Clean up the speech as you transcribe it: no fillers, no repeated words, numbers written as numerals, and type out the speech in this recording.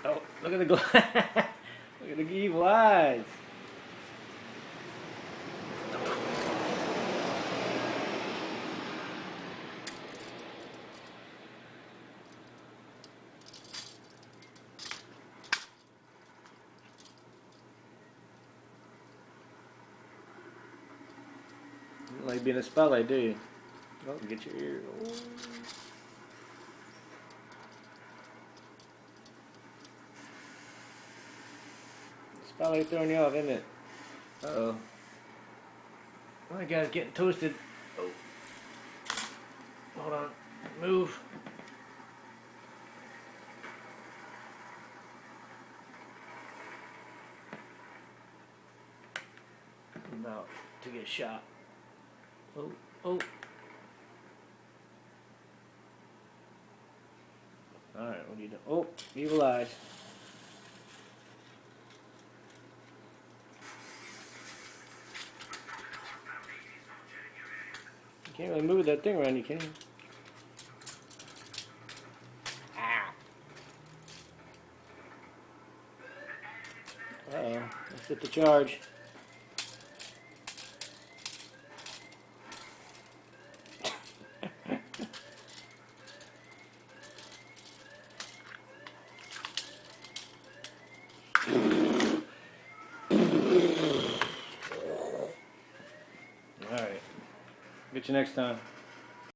Oh, look at the look at the evil eyes. You don't like being in a spotlight, do you? Oh, get your ear. Oh. Spotlight throwing you off, isn't it? Uh-oh. My guy's getting toasted. Oh. Hold on. Move. I'm about to get shot. Oh, oh. Alright, what are you doing? Oh, evil eyes. You can't really move that thing around, you can. Ah. Uh-oh. Let's hit the charge. Alright. Get you next time.